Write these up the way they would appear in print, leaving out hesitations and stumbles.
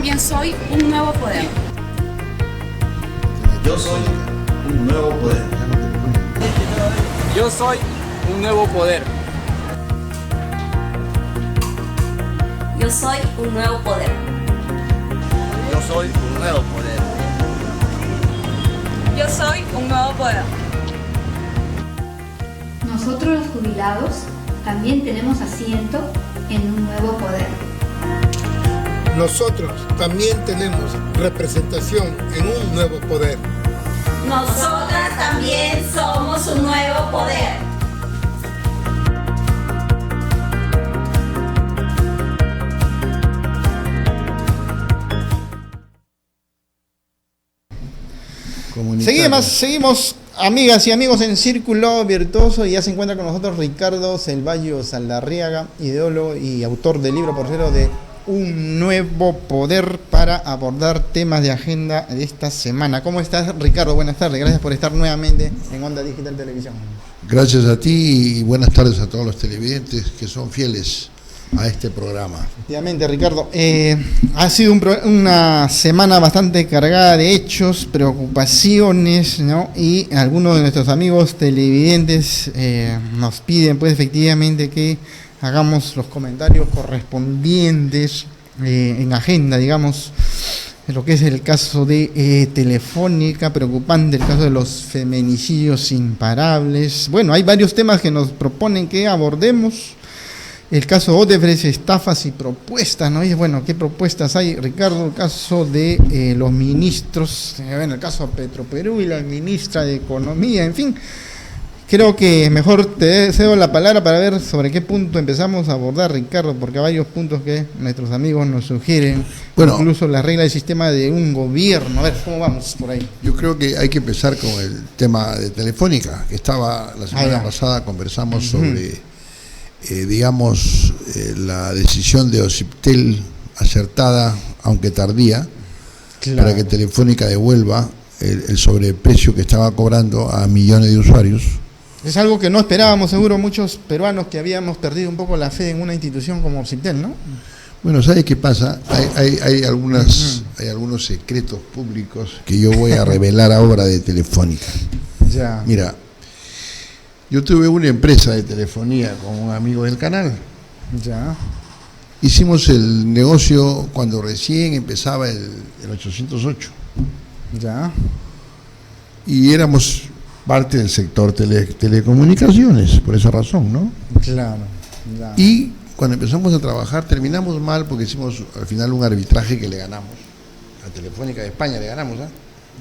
también soy un nuevo poder. Yo soy un nuevo poder. Yo soy un nuevo poder. Yo soy un nuevo poder. Yo soy un nuevo poder. Yo soy un nuevo poder. Nosotros los jubilados también tenemos asiento en un nuevo poder. Nosotros también tenemos representación en un nuevo poder. Nosotras también somos un nuevo poder. Seguimos, amigas y amigos, en Círculo Virtuoso, y ya se encuentra con nosotros Ricardo Selvallo Saldarriaga, ideólogo y autor del libro, por cierto, de Un Nuevo Poder, para abordar temas de agenda de esta semana. ¿Cómo estás, Ricardo? Buenas tardes, gracias por estar nuevamente en Onda Digital Televisión. Gracias a ti y buenas tardes a todos los televidentes que son fieles a este programa. Efectivamente, Ricardo, ha sido una semana bastante cargada de hechos, preocupaciones, ¿no? Y algunos de nuestros amigos televidentes nos piden, pues, efectivamente, que hagamos los comentarios correspondientes en agenda, digamos, en lo que es el caso de Telefónica, preocupante, el caso de los feminicidios imparables. Bueno, hay varios temas que nos proponen que abordemos. El caso Odebrecht, estafas y propuestas, ¿no? Y bueno, ¿qué propuestas hay, Ricardo? El caso de los ministros, bueno, el caso Petroperú y la ministra de Economía, en fin. Creo que mejor te cedo la palabra para ver sobre qué punto empezamos a abordar, Ricardo, porque hay varios puntos que nuestros amigos nos sugieren, bueno, incluso la regla del sistema de un gobierno. A ver, ¿cómo vamos por ahí? Yo creo que hay que empezar con el tema de Telefónica, que estaba la semana pasada, conversamos sobre... la decisión de Ociptel acertada, aunque tardía, para que Telefónica devuelva el sobreprecio que estaba cobrando a millones de usuarios. Es algo que no esperábamos, seguro, muchos peruanos, que habíamos perdido un poco la fe en una institución como Ociptel, ¿no? Bueno, ¿sabes qué pasa? Hay algunos secretos públicos que yo voy a revelar ahora de Telefónica. Ya. Mira, yo tuve una empresa de telefonía con un amigo del canal. Ya. Hicimos el negocio cuando recién empezaba el 808. Ya. Y éramos parte del sector telecomunicaciones, por esa razón, ¿no? Claro. Ya. Y cuando empezamos a trabajar terminamos mal porque hicimos al final un arbitraje que le ganamos. A Telefónica de España le ganamos, ¿ah?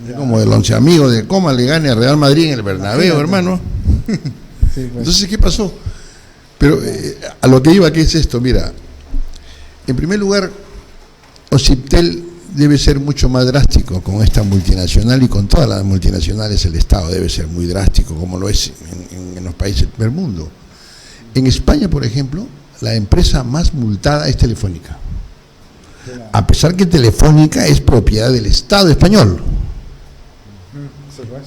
Es como el 11 amigos de Coma le gane a Real Madrid en el Bernabéu, hermano. Sí, pues. Entonces, ¿qué pasó? Pero a lo que iba, ¿qué es esto? Mira, en primer lugar, Ociptel debe ser mucho más drástico con esta multinacional, y con todas las multinacionales el Estado debe ser muy drástico, como lo es en los países del mundo. En España, por ejemplo, la empresa más multada es Telefónica. A pesar que Telefónica es propiedad del Estado español.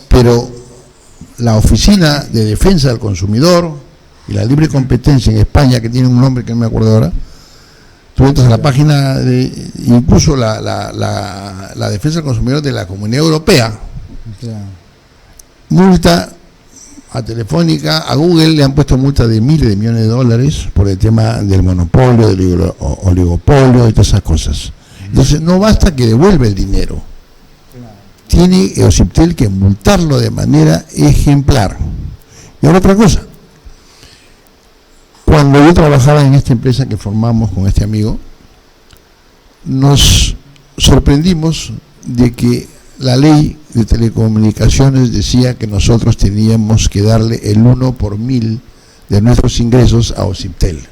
Pero la Oficina de Defensa del Consumidor y la Libre Competencia en España, que tiene un nombre que no me acuerdo ahora, tú entras a la página de incluso la Defensa del Consumidor de la Comunidad Europea, multa a Telefónica, a Google le han puesto multa de miles de millones de dólares por el tema del monopolio, del oligopolio y todas esas cosas. Entonces no basta que devuelva el dinero, tiene Ociptel que multarlo de manera ejemplar. Y ahora otra cosa, cuando yo trabajaba en esta empresa que formamos con este amigo, nos sorprendimos de que la ley de telecomunicaciones decía que nosotros teníamos que darle el 1 por 1000 de nuestros ingresos a Ociptel.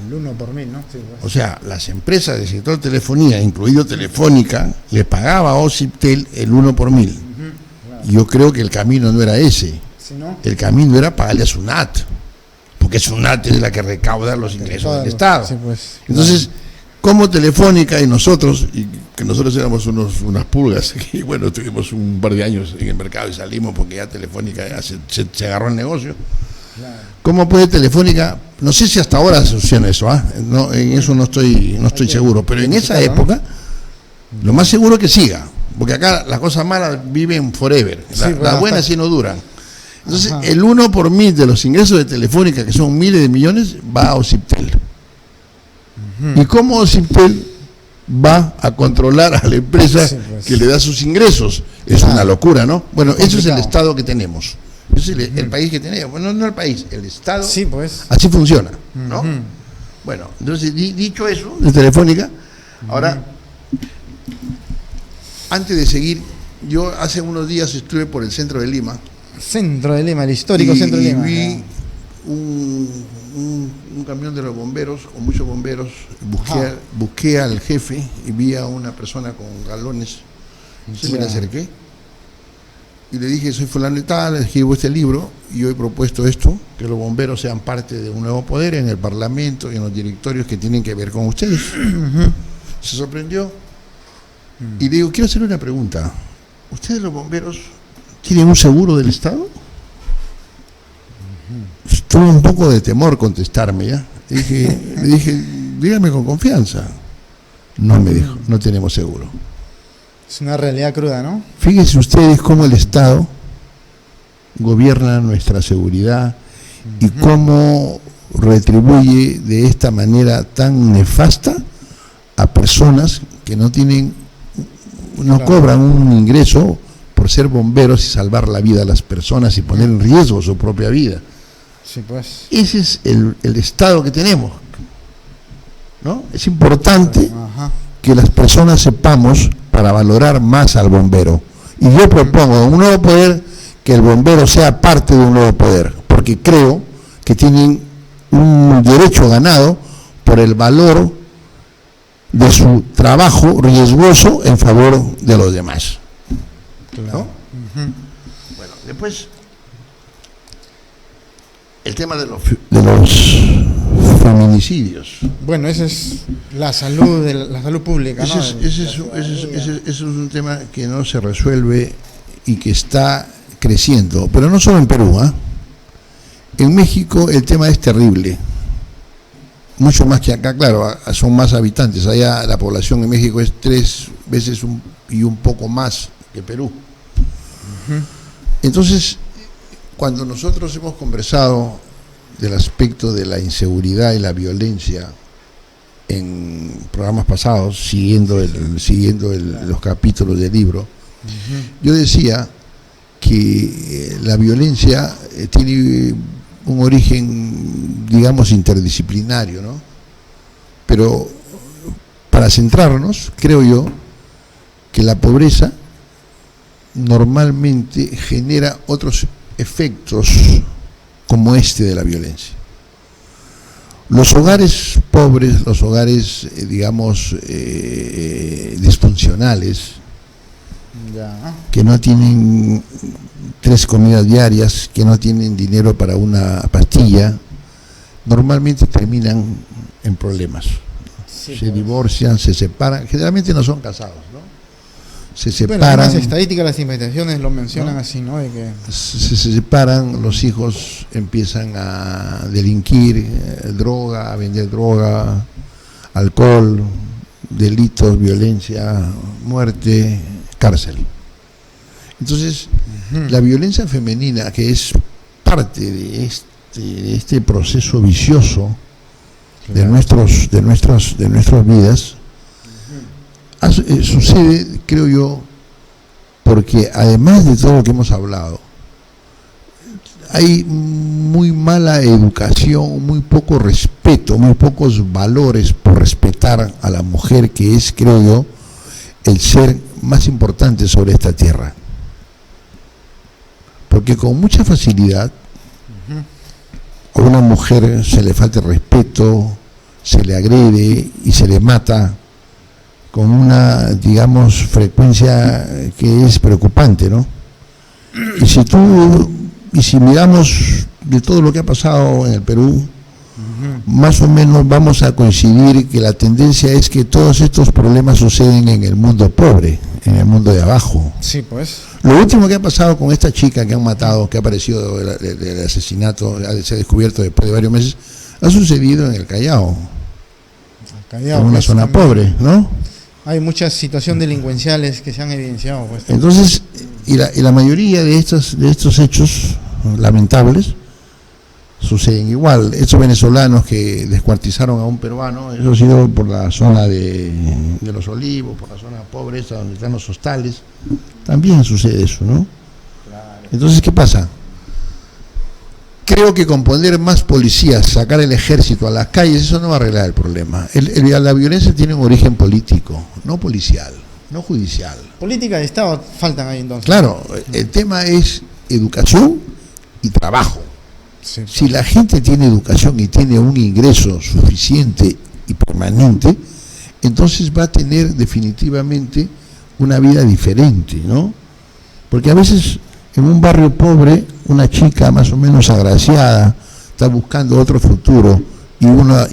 El 1 por 1000, ¿no? Sí, pues. O sea, las empresas del sector telefonía, incluido Telefónica, le pagaba a Ociptel el 1 por 1000. Claro. Yo creo que el camino no era ese. ¿Sí, no? El camino era pagarle a Sunat, porque Sunat es la que recauda los ingresos del Estado. Sí, pues, entonces, como Telefónica y nosotros, y que nosotros éramos unas pulgas, y bueno, tuvimos un par de años en el mercado y salimos porque ya Telefónica ya se agarró el negocio. Claro. ¿Cómo puede Telefónica? No sé si hasta ahora se funciona eso, no, en eso no estoy seguro, pero en esa época Lo más seguro es que siga, porque acá las cosas malas viven forever, las buenas sí no duran. Entonces, el 1 por 1000 de los ingresos de Telefónica, que son miles de millones, va a Ociptel. ¿Y cómo Ociptel va a controlar a la empresa que le da sus ingresos? Es una locura, ¿no? Bueno, eso es el Estado que tenemos. Eso es el país que tenemos. Bueno, no el país, el Estado. Sí, pues. Así funciona, ¿no? Bueno, entonces, dicho eso, de Telefónica, ahora, antes de seguir, yo hace unos días estuve por el centro de Lima. Centro de Lima, el histórico centro de Lima. Y vi un camión de los bomberos, con muchos bomberos. Busqué al jefe y vi a una persona con galones. Entonces me le acerqué y le dije: soy fulano y tal, escribo este libro y hoy he propuesto esto, que los bomberos sean parte de un nuevo poder en el Parlamento y en los directorios que tienen que ver con ustedes. Se sorprendió y le digo: quiero hacerle una pregunta. ¿Ustedes los bomberos tienen un seguro del Estado? Tuve un poco de temor contestarme, ¿ya? Le dije, dígame con confianza. No, me dijo, no tenemos seguro. Es una realidad cruda, ¿no? Fíjense ustedes cómo el Estado gobierna nuestra seguridad y cómo retribuye de esta manera tan nefasta a personas que no cobran un ingreso por ser bomberos y salvar la vida a las personas y poner en riesgo su propia vida. Sí, pues. Ese es el Estado que tenemos, ¿no? Es importante que las personas sepamos para valorar más al bombero. Y yo propongo un nuevo poder, que el bombero sea parte de un nuevo poder, porque creo que tienen un derecho ganado por el valor de su trabajo riesgoso en favor de los demás. ¿No? Bueno, después el tema de los feminicidios. Bueno, esa es la salud la salud pública, ¿no? Ese es un tema que no se resuelve y que está creciendo, pero no solo en Perú, ¿eh? En México el tema es terrible, mucho más que acá. Claro, son más habitantes, allá la población en México es 3 veces y un poco más que Perú. Entonces, cuando nosotros hemos conversado del aspecto de la inseguridad y la violencia en programas pasados, siguiendo los capítulos del libro, yo decía que la violencia tiene un origen, digamos, interdisciplinario, ¿no? Pero para centrarnos, creo yo que la pobreza normalmente genera otros efectos como este de la violencia. Los hogares pobres, los hogares, digamos, disfuncionales, que no tienen 3 comidas diarias, que no tienen dinero para una pastilla, normalmente terminan en problemas. Se divorcian, se separan, generalmente no son casados, ¿no? Se separan. Bueno, las estadísticas, las investigaciones lo mencionan, ¿no? Así, ¿no? De que se separan, los hijos empiezan a delinquir, droga, a vender droga, alcohol, delitos, violencia, muerte, cárcel. Entonces, la violencia femenina, que es parte de este proceso vicioso de nuestras vidas, sucede, creo yo, porque además de todo lo que hemos hablado, hay muy mala educación, muy poco respeto, muy pocos valores por respetar a la mujer, que es, creo yo, el ser más importante sobre esta tierra. Porque con mucha facilidad a una mujer se le falta el respeto, se le agrede y se le mata con una, digamos, frecuencia que es preocupante, ¿no? Y si miramos de todo lo que ha pasado en el Perú, más o menos vamos a coincidir que la tendencia es que todos estos problemas suceden en el mundo pobre, en el mundo de abajo. Sí, pues. Lo último que ha pasado con esta chica que han matado, que ha aparecido del asesinato, se ha descubierto después de varios meses, ha sucedido en el Callao, en una zona pobre, ¿no? Hay muchas situaciones delincuenciales que se han evidenciado. Pues. Entonces, y la mayoría de estos hechos lamentables suceden igual. Estos venezolanos que descuartizaron a un peruano, eso ha sido por la zona de Los Olivos, por la zona pobre esa donde están los hostales, también sucede eso, ¿no? Entonces, ¿qué pasa? Creo que con poner más policías, sacar el ejército a las calles, eso no va a arreglar el problema. La violencia tiene un origen político, no policial, no judicial. Política de Estado faltan ahí entonces. Claro, el tema es educación y trabajo. Sí. Si la gente tiene educación y tiene un ingreso suficiente y permanente, entonces va a tener definitivamente una vida diferente, ¿no? Porque a veces en un barrio pobre, una chica más o menos agraciada está buscando otro futuro y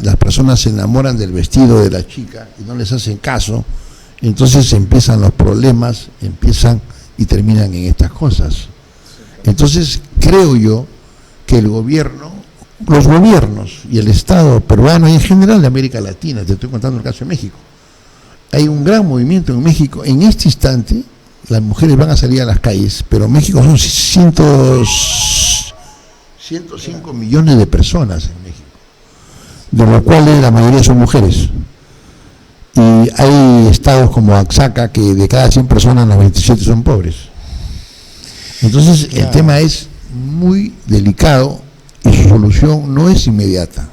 las personas se enamoran del vestido de la chica y no les hacen caso, entonces empiezan los problemas, y terminan en estas cosas. Entonces creo yo que el gobierno, los gobiernos y el Estado peruano y en general de América Latina, te estoy contando el caso de México, hay un gran movimiento en México. En este instante las mujeres van a salir a las calles, pero en México son 105 millones de personas en México, de los cuales la mayoría son mujeres. Y hay estados como Oaxaca que de cada 100 personas 97 son pobres. Entonces el tema es muy delicado y su solución no es inmediata,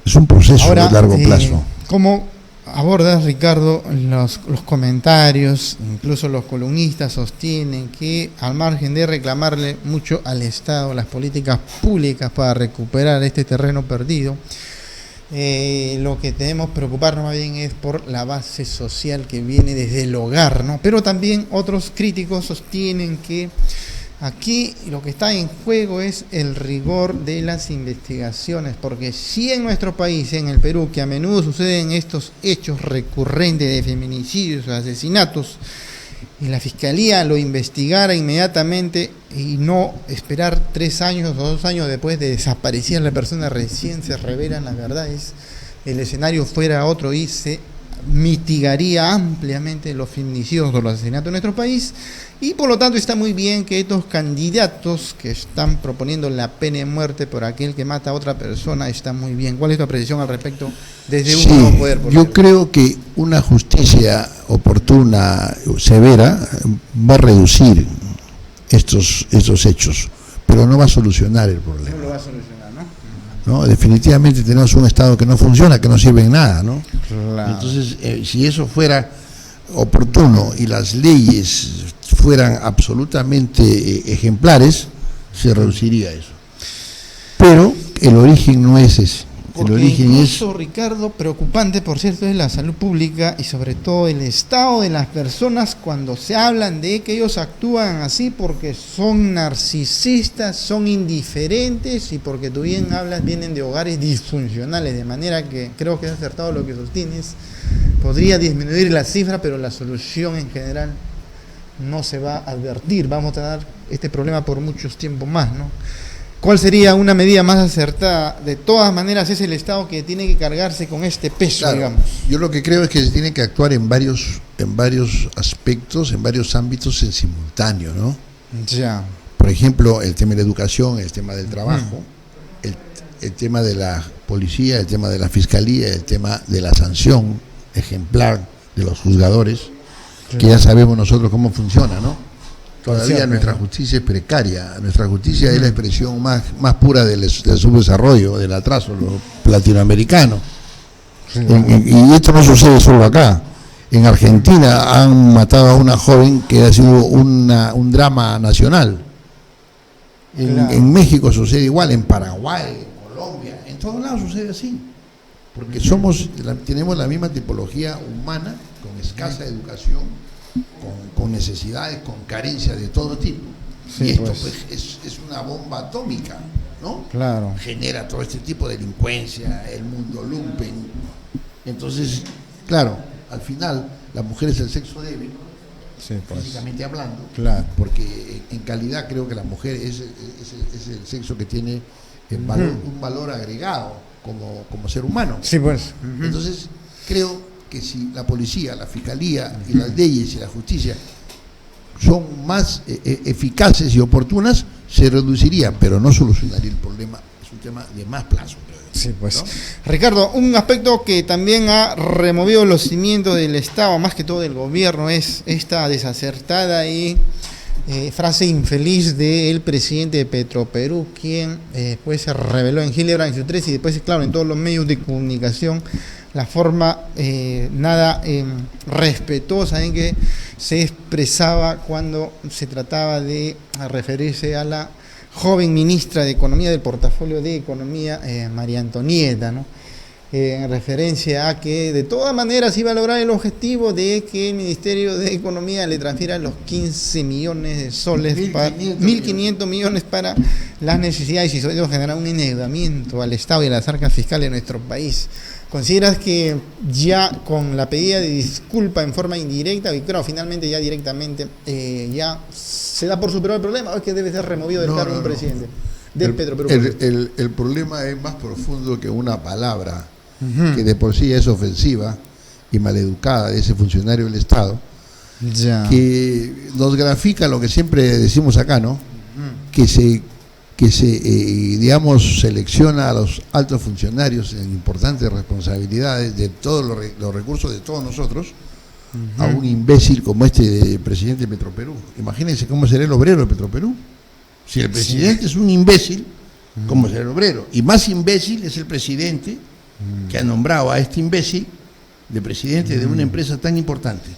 es un proceso de largo plazo. ¿Cómo abordas, Ricardo, los comentarios? Incluso los columnistas sostienen que al margen de reclamarle mucho al Estado las políticas públicas para recuperar este terreno perdido, lo que tenemos que preocuparnos más bien es por la base social que viene desde el hogar, ¿no? Pero también otros críticos sostienen que aquí lo que está en juego es el rigor de las investigaciones, porque si en nuestro país, en el Perú, que a menudo suceden estos hechos recurrentes de feminicidios o asesinatos, y la Fiscalía lo investigara inmediatamente y no esperar 3 años o 2 años después de desaparecer la persona, recién se revelan las verdades, el escenario fuera otro y se mitigaría ampliamente los feminicidios o los asesinatos en nuestro país. Y por lo tanto está muy bien que estos candidatos que están proponiendo la pena de muerte por aquel que mata a otra persona, está muy bien. ¿Cuál es tu apreciación al respecto desde un nuevo poder? Yo creo que una justicia oportuna, severa, va a reducir estos hechos, pero no va a solucionar el problema. No lo va a solucionar, ¿no? ¿No? Definitivamente tenemos un Estado que no funciona, que no sirve en nada, ¿no? Claro. Entonces, si eso fuera oportuno y las leyes fueran absolutamente ejemplares, se reduciría eso. Pero el origen no es ese. Porque el origen incluso, Ricardo, preocupante, por cierto, es la salud pública y sobre todo el estado de las personas cuando se hablan de que ellos actúan así porque son narcisistas, son indiferentes y porque tú bien hablas, vienen de hogares disfuncionales, de manera que creo que es acertado lo que sostienes. Podría disminuir la cifra, pero la solución en general no se va a advertir. Vamos a tener este problema por muchos tiempos más, ¿no? ¿Cuál sería una medida más acertada? De todas maneras es el Estado que tiene que cargarse con este peso, claro, digamos. Yo lo que creo es que se tiene que actuar en varios aspectos, en varios ámbitos en simultáneo, ¿no? Ya. Por ejemplo, el tema de la educación, el tema del trabajo, el tema de la policía, el tema de la fiscalía, el tema de la sanción ejemplar de los juzgadores, que ya sabemos nosotros cómo funciona, ¿no? Todavía nuestra justicia es precaria, nuestra justicia es la expresión más pura del subdesarrollo, del atraso latinoamericano. Sí. Y esto no sucede solo acá. En Argentina han matado a una joven que ha sido un drama nacional. En México sucede igual, en Paraguay, en Colombia, en todos lados sucede así. Porque tenemos la misma tipología humana, con escasa educación, con necesidades, con carencias de todo tipo. Sí, y esto pues es una bomba atómica, ¿no? Claro. Genera todo este tipo de delincuencia, el mundo lumpen. Entonces, claro, al final la mujer es el sexo débil, sí, pues, físicamente hablando, claro, porque en calidad creo que la mujer es el sexo que tiene un valor agregado como ser humano. Sí, pues. Entonces, creo que si la policía, la fiscalía y las leyes y la justicia son más eficaces y oportunas, se reducirían, pero no solucionaría el problema. Es un tema de más plazo, creo. Sí, pues. ¿No? Ricardo, un aspecto que también ha removido los cimientos del Estado, más que todo del gobierno, es esta desacertada y frase infeliz del presidente de Petroperú, quien después se reveló en Hildebrand en su 3 y después, claro, en todos los medios de comunicación, la forma nada respetuosa en que se expresaba cuando se trataba de referirse a la joven ministra de Economía del portafolio de Economía, María Antonieta, ¿no? En referencia a que de todas maneras iba a lograr el objetivo de que el Ministerio de Economía le transfiera los 15 millones de soles, 1.500 millones para las necesidades, y eso generar un endeudamiento al Estado y a las arcas fiscales de nuestro país. ¿Consideras que ya con la pedida de disculpa en forma indirecta, y claro, finalmente ya directamente, ya se da por superado el problema, o es que debe ser removido del cargo un presidente del Petroperú? El problema es más profundo que una palabra que de por sí es ofensiva y maleducada de ese funcionario del Estado, que nos grafica lo que siempre decimos acá, ¿no? Que se digamos, selecciona a los altos funcionarios en importantes responsabilidades de todos los recursos de todos nosotros, a un imbécil como este presidente de Petroperú. Imagínense cómo será el obrero de Petroperú. Si el presidente es un imbécil, ¿cómo será el obrero? Y más imbécil es el presidente que ha nombrado a este imbécil de presidente de una empresa tan importante.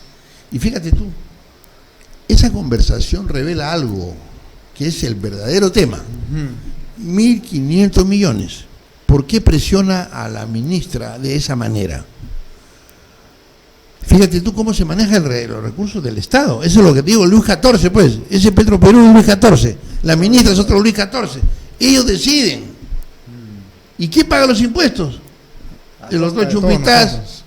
Y fíjate tú, esa conversación revela algo que es el verdadero tema. 1.500 millones. ¿Por qué presiona a la ministra de esa manera? Fíjate tú cómo se maneja los recursos del Estado. Eso es lo que te digo, Luis XIV, pues. Ese Petroperú es Luis XIV. La ministra es otro Luis XIV. Ellos deciden. ¿Y quién paga los impuestos? Los dos chupitas.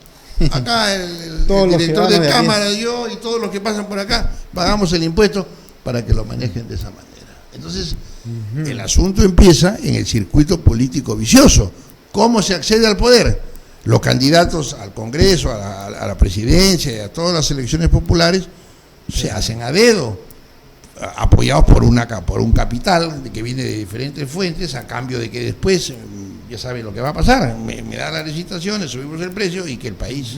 Acá el director de Cámara, yo y todos los que pasan por acá, pagamos el impuesto para que lo manejen de esa manera. Entonces, el asunto empieza en el circuito político vicioso. ¿Cómo se accede al poder? Los candidatos al Congreso, a la presidencia y a todas las elecciones populares se hacen a dedo, apoyados por un capital que viene de diferentes fuentes, a cambio de que después, ya saben lo que va a pasar, me da las licitaciones, subimos el precio y que el país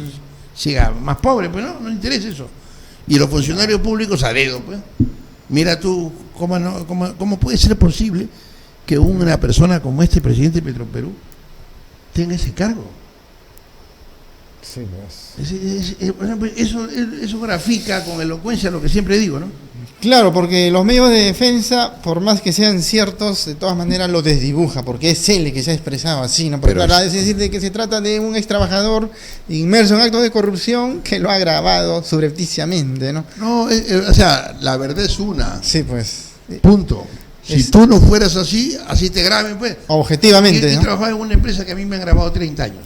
siga más pobre. Pues no interesa eso. Y los funcionarios públicos a dedo, pues. Mira tú, ¿cómo puede ser posible que una persona como este presidente de Petroperú tenga ese cargo? Sí, pues. Eso grafica con elocuencia lo que siempre digo, ¿no? Claro, porque los medios de defensa, por más que sean ciertos, de todas maneras los desdibuja, porque es él el que se ha expresado así, ¿no? Porque claro, es decir, de que se trata de un ex trabajador inmerso en actos de corrupción que lo ha grabado subrepticiamente, ¿no? No, o sea, la verdad es una. Sí, pues. Punto. Si tú no fueras así te graben, pues. Objetivamente, Yo ¿no? trabajaba en una empresa que a mí me han grabado 30 años.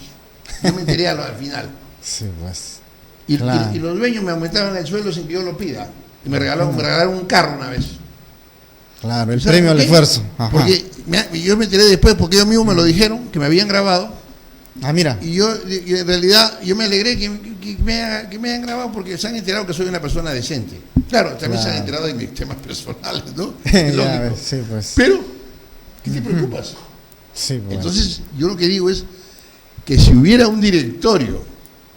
Yo me enteré al final. Sí, pues. Y Claro. y los dueños me aumentaban el sueldo sin que yo lo pida. Y me regalaron un carro una vez. Claro, el ¿Sabes premio por al qué? esfuerzo. Ajá. Porque yo me enteré después porque ellos mismos me lo dijeron, que me habían grabado. Ah, mira. Y en realidad yo me alegré que me hayan grabado porque se han enterado que soy una persona decente. Claro, también se han enterado de mis temas personales, ¿no? Es Ya lógico. ves, sí, pues. Pero, ¿qué te preocupas? Sí, pues. Entonces, yo lo que digo es que si hubiera un directorio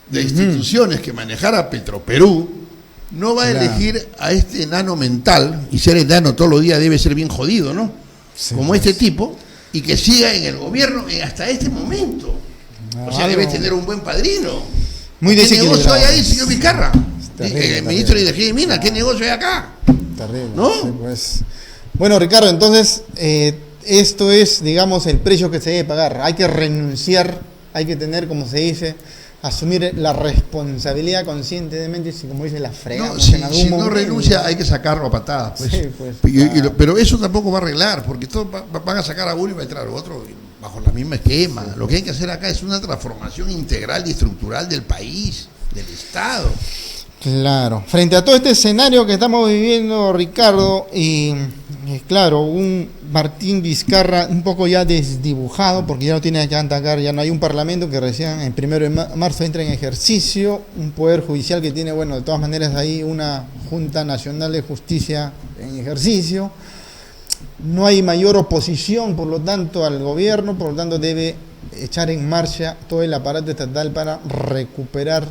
de instituciones que manejara Petroperú, no va a elegir a este enano mental, y ser enano todos los días debe ser bien jodido, ¿no? Sí, como pues. este tipo, y que siga en el gobierno hasta este momento. O sea, debe tener un buen padrino. Muy ¿Qué desequilibrado. negocio hay ahí, señor Vizcarra? Terrible, El ministro de Energía y Minas, ¿qué negocio hay acá? Terrible. ¿No? Sí, pues. Bueno, Ricardo, entonces, esto es, digamos, el precio que se debe pagar. Hay que renunciar, hay que tener, como se dice, asumir la responsabilidad conscientemente, si como dice, la fregamos en algún si no momento. renuncia, hay que sacarlo a patadas. Pues. Sí, pues, Pero eso tampoco va a arreglar, porque todos van a sacar a uno y va a entrar a otro bajo la misma esquema. Lo que hay que hacer acá es una transformación integral y estructural del país, del Estado. Claro. Frente a todo este escenario que estamos viviendo, Ricardo, y claro, un Martín Vizcarra un poco ya desdibujado, porque ya no tiene que atacar, ya no hay un parlamento que recién el 1 de marzo entra en ejercicio, un poder judicial que tiene, bueno, de todas maneras ahí una Junta Nacional de Justicia en ejercicio, no hay mayor oposición, por lo tanto, al gobierno, por lo tanto debe echar en marcha todo el aparato estatal para recuperar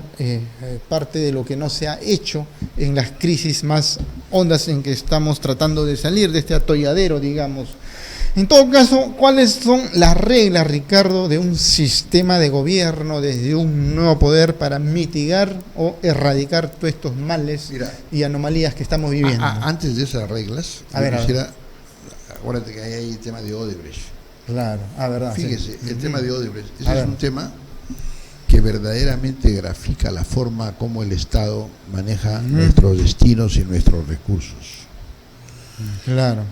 parte de lo que no se ha hecho en las crisis más hondas en que estamos tratando de salir de este atolladero, digamos. En todo caso, ¿cuáles son las reglas, Ricardo, de un sistema de gobierno desde un nuevo poder para mitigar o erradicar todos estos males y anomalías que estamos viviendo? Antes de esas reglas, acuérdate que hay el tema de Odebrecht. Claro, verdad. Fíjese, sí. el tema de Odebrecht, ese es un tema que verdaderamente grafica la forma como el Estado maneja nuestros destinos y nuestros recursos. Claro.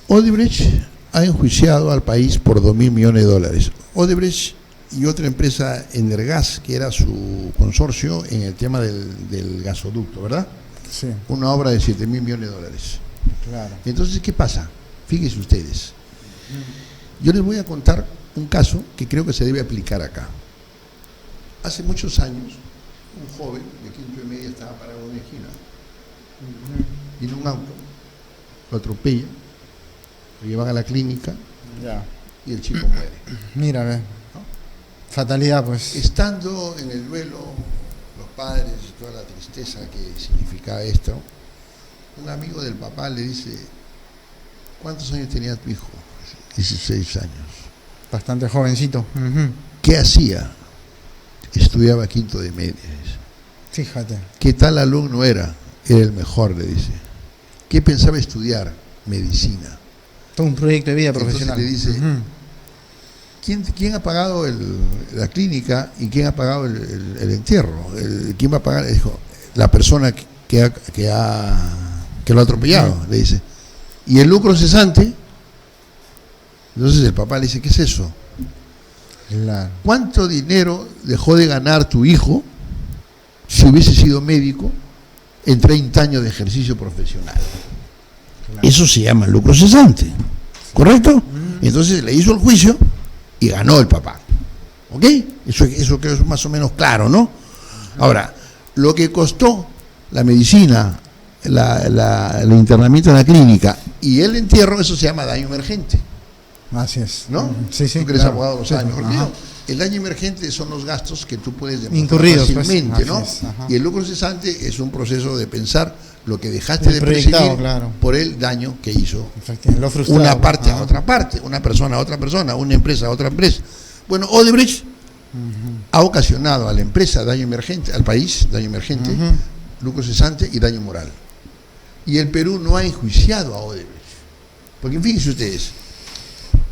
Odebrecht ha enjuiciado al país por 2.000 millones de dólares. Odebrecht y otra empresa, Energas, que era su consorcio en el tema del gasoducto, ¿verdad? Sí. Una obra de 7.000 millones de dólares. Claro. Entonces, ¿qué pasa? Fíjense ustedes. Yo les voy a contar un caso que creo que se debe aplicar acá. Hace muchos años, un joven de quinto y media estaba parado en una esquina. Viene un auto, lo atropella, lo llevan a la clínica y el chico muere. Mira, ¿no? Fatalidad, pues. Estando en el duelo, los padres y toda la tristeza que significaba esto, un amigo del papá le dice: ¿cuántos años tenía tu hijo? 16 años. Bastante jovencito. ¿Qué hacía? Estudiaba quinto de media. Fíjate. ¿Qué tal alumno era? Era el mejor, le dice. ¿Qué pensaba estudiar? Medicina. Todo un proyecto de vida profesional. Entonces le dice, ¿quién ha pagado la clínica y quién ha pagado el entierro? ¿Quién va a pagar? Dijo, la persona que lo ha atropellado, le dice. ¿Y el lucro cesante? Entonces el papá le dice, ¿qué es eso? Claro. ¿Cuánto dinero dejó de ganar tu hijo si hubiese sido médico en 30 años de ejercicio profesional? Claro. Eso se llama lucro cesante, ¿correcto? Entonces le hizo el juicio y ganó el papá. ¿Ok? Eso creo que es más o menos claro, ¿no? Ahora, lo que costó la medicina, el internamiento en la clínica y el entierro, eso se llama daño emergente. Así es. ¿No? Sí, tú que eres abogado lo sabes mejor que yo. El daño emergente son los gastos que tú puedes demostrar fácilmente, ¿no? Y el lucro cesante es un proceso de pensar lo que dejaste de percibir por el daño que hizo una parte a otra parte, una persona a otra persona, una empresa a otra empresa. Bueno, Odebrecht ha ocasionado a la empresa daño emergente, al país daño emergente, lucro cesante y daño moral. Y el Perú no ha enjuiciado a Odebrecht. Porque fíjense ustedes,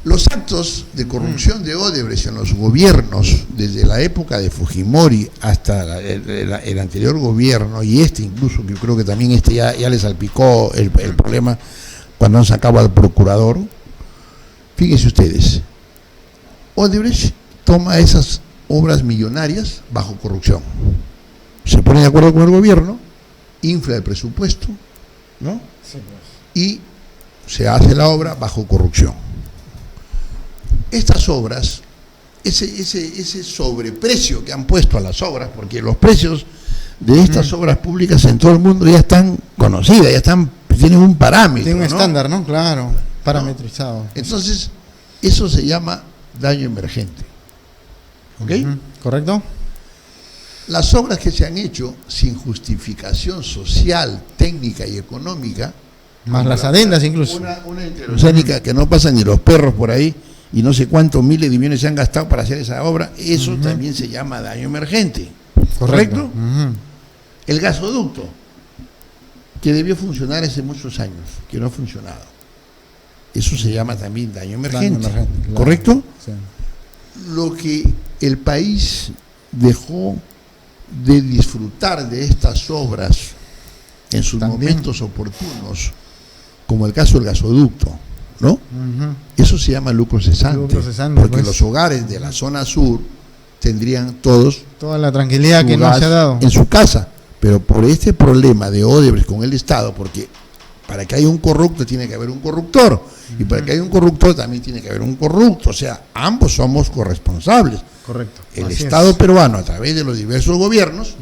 los actos de corrupción de Odebrecht en los gobiernos, desde la época de Fujimori hasta el anterior gobierno, y incluso, que yo creo que también ya le salpicó el problema cuando han sacado al procurador. Fíjense ustedes, Odebrecht toma esas obras millonarias bajo corrupción. Se pone de acuerdo con el gobierno, infla el presupuesto, ¿no? Sí, pues. Y se hace la obra bajo corrupción. Estas obras, ese sobreprecio que han puesto a las obras, porque los precios de estas obras públicas en todo el mundo ya están conocidas, tienen un parámetro. Tiene un estándar, ¿no? Claro, parametrizado. Entonces, eso se llama daño emergente. ¿Ok? ¿Correcto? Las obras que se han hecho sin justificación social, técnica y económica, más las adendas incluso. Una interoceánica que no pasan ni los perros por ahí, y no sé cuántos miles de millones se han gastado para hacer esa obra, eso también se llama daño emergente. ¿Correcto? El gasoducto, que debió funcionar hace muchos años, que no ha funcionado, eso se llama también daño emergente. Claro. ¿Correcto? Sí. Lo que el país dejó de disfrutar de estas obras en sus momentos oportunos, como el caso del gasoducto, ¿no? Eso se llama lucro cesante, porque pues, los hogares de la zona sur tendrían toda la tranquilidad que no se ha dado en su casa, pero por este problema de Odebrecht con el Estado, porque para que haya un corrupto tiene que haber un corruptor, y para que haya un corruptor también tiene que haber un corrupto, o sea, ambos somos corresponsables. Correcto. El Así Estado es. peruano a través de los diversos gobiernos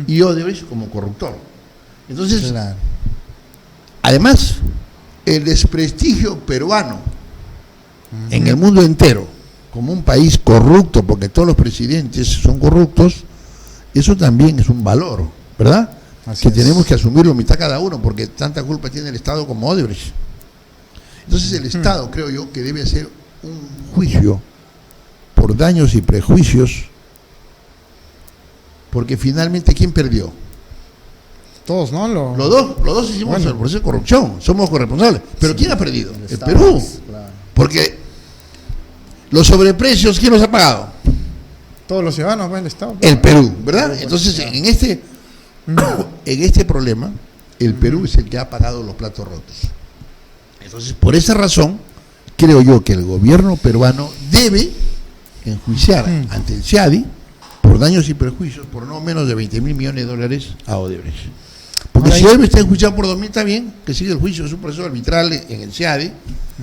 y Odebrecht como corruptor. Entonces, Claro. además, el desprestigio peruano en el mundo entero como un país corrupto, porque todos los presidentes son corruptos, eso también es un valor, ¿verdad? Así Que es. tenemos que asumirlo mitad cada uno, porque tanta culpa tiene el Estado como Odebrecht. Entonces el Estado, creo yo, que debe hacer un juicio por daños y prejuicios, porque finalmente, ¿quién perdió? Todos, ¿no? Los dos hicimos el proceso de corrupción, somos corresponsables. Pero ¿quién ha perdido? El Estado, Perú. claro. Porque los sobreprecios, ¿quién los ha pagado? Todos los ciudadanos, pues, el Estado. El Perú, ¿verdad? Entonces, en este problema, el Perú es el que ha pagado los platos rotos. Entonces, por esa razón, creo yo que el gobierno peruano debe enjuiciar ante el CIADI por daños y perjuicios por no menos de 20.000 millones de dólares a Odebrecht. Porque Ahora si ahí- Odebrecht está enjuiciado por 2.000, está bien, que siga el juicio, es un proceso arbitral en el CIADI,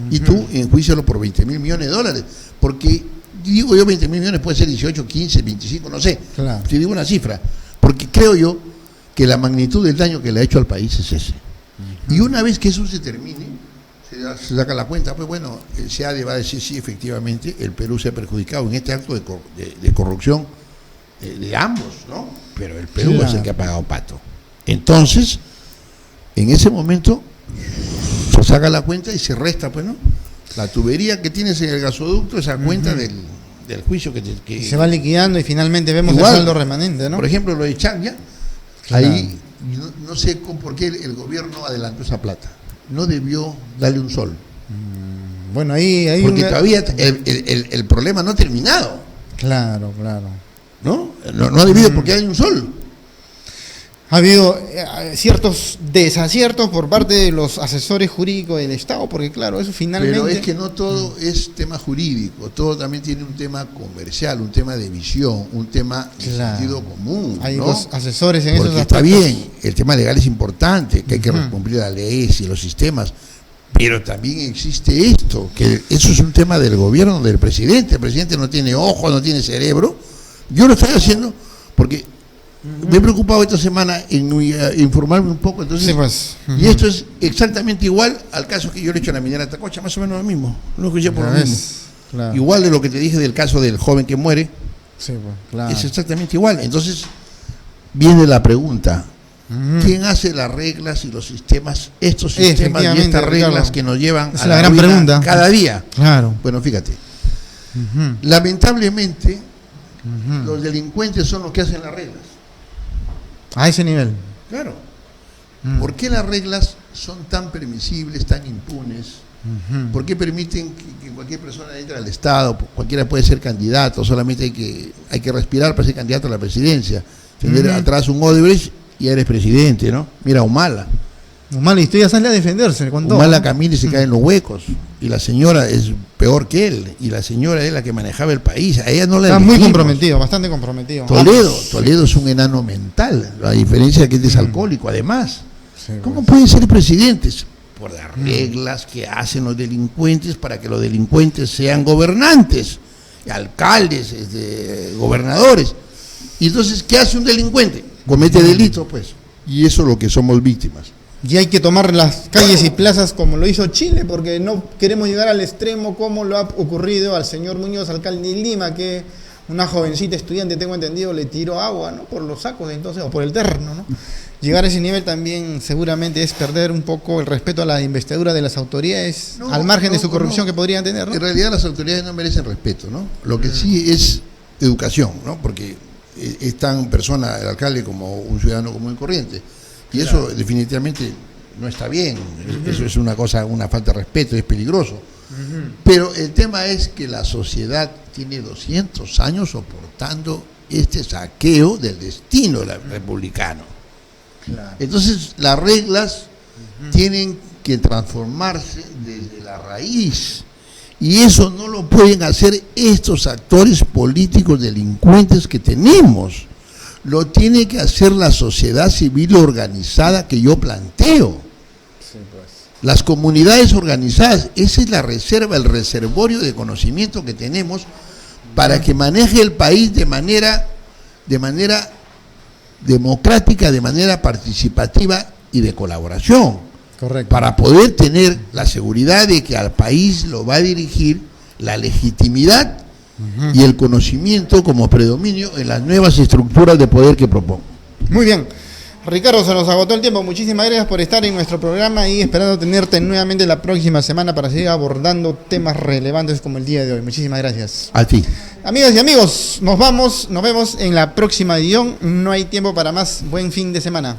y tú enjuícialo por 20.000 millones de dólares. Porque, digo yo, 20.000 millones puede ser 18, 15, 25, no sé. Claro. Te digo una cifra. Porque creo yo que la magnitud del daño que le ha hecho al país es ese. Y una vez que eso se termine, se saca la cuenta, pues bueno, el CIADI va a decir, sí, efectivamente, el Perú se ha perjudicado en este acto de corrupción de ambos, ¿no? Pero el Perú Claro. es el que ha pagado pato. Entonces, en ese momento, se saca la cuenta y se resta, pues, ¿no? La tubería que tienes en el gasoducto, esa cuenta del juicio que Se va liquidando y finalmente vemos Igual, el saldo remanente, ¿no? Por ejemplo, lo de Chania, Claro. ahí no sé por qué el gobierno adelantó esa plata. No debió darle un sol. Bueno, ahí hay Porque una- todavía el problema no ha terminado, Claro, claro. ¿no? No ha debido porque hay un sol. Ha habido ciertos desaciertos por parte de los asesores jurídicos del Estado, porque claro, eso finalmente... Pero es que no todo es tema jurídico, todo también tiene un tema comercial, un tema de visión, un tema de Claro. sentido común. Hay ¿no? dos asesores en Porque esos está aspectos. bien, el tema legal es importante, que hay que cumplir las leyes y los sistemas, pero también existe esto, que eso es un tema del gobierno, del presidente. El presidente no tiene ojos, no tiene cerebro. Yo lo estoy haciendo porque me he preocupado esta semana en informarme un poco. Entonces, Sí, pues. y esto es exactamente igual al caso que yo le he hecho a la minera Atacocha, más o menos lo mismo. Lo escuché por Ya lo mismo. ves, claro. Igual de lo que te dije del caso del joven que muere, Sí, pues, claro. es exactamente igual. Entonces, viene la pregunta: ¿quién hace las reglas y los sistemas, estos sistemas y Efectivamente, estas reglas Ricardo. que nos llevan Esa a es la gran ruina pregunta. cada día? Claro. Bueno, fíjate, lamentablemente los delincuentes son los que hacen las reglas. A ese nivel. Claro. ¿Por qué las reglas son tan permisibles, tan impunes? ¿Por qué permiten que cualquier persona entre al Estado? Cualquiera puede ser candidato, solamente hay que respirar para ser candidato a la presidencia. Tener atrás un Odebrecht y eres presidente, ¿no? Mira, Humala. Humala, y usted ya sale a defenderse con todo. Humala camina y se cae en los huecos. Y la señora es peor que él. Y la señora es la que manejaba el país. A ella no la Está muy elegimos. comprometido, bastante comprometido. Toledo es un enano mental, a diferencia de que es alcohólico, además. Sí, ¿Cómo pueden ser presidentes? Por las reglas que hacen los delincuentes para que los delincuentes sean gobernantes, alcaldes, gobernadores. Y entonces, ¿qué hace un delincuente? Comete delito, pues. Y eso es lo que somos víctimas. Y hay que tomar las calles y plazas como lo hizo Chile, porque no queremos llegar al extremo como lo ha ocurrido al señor Muñoz, alcalde de Lima, que una jovencita estudiante, tengo entendido, le tiró agua, ¿no? Por los sacos, entonces, o por el terreno, ¿no? Llegar a ese nivel también seguramente es perder un poco el respeto a la investidura de las autoridades, No, al margen de su no, corrupción no. que podrían tener, ¿no? En realidad las autoridades no merecen respeto, ¿no? Lo que sí es educación, ¿no? Porque es tan persona el alcalde como un ciudadano común y corriente. Y eso definitivamente no está bien. Eso es una cosa, una falta de respeto, es peligroso. Pero el tema es que la sociedad tiene 200 años soportando este saqueo del destino republicano. Entonces las reglas tienen que transformarse desde la raíz, y eso no lo pueden hacer estos actores políticos delincuentes que tenemos. Lo tiene que hacer la sociedad civil organizada que yo planteo. las comunidades organizadas. Esa es la reserva, el reservorio de conocimiento que tenemos para que maneje el país de manera democrática, de manera participativa y de colaboración. Correcto. Para poder tener la seguridad de que al país lo va a dirigir la legitimidad y el conocimiento como predominio en las nuevas estructuras de poder que propongo. Muy bien. Ricardo, se nos agotó el tiempo. Muchísimas gracias por estar en nuestro programa y esperando tenerte nuevamente la próxima semana para seguir abordando temas relevantes como el día de hoy. Muchísimas gracias. A ti. Amigas y amigos, nos vemos en la próxima edición. No hay tiempo para más. Buen fin de semana.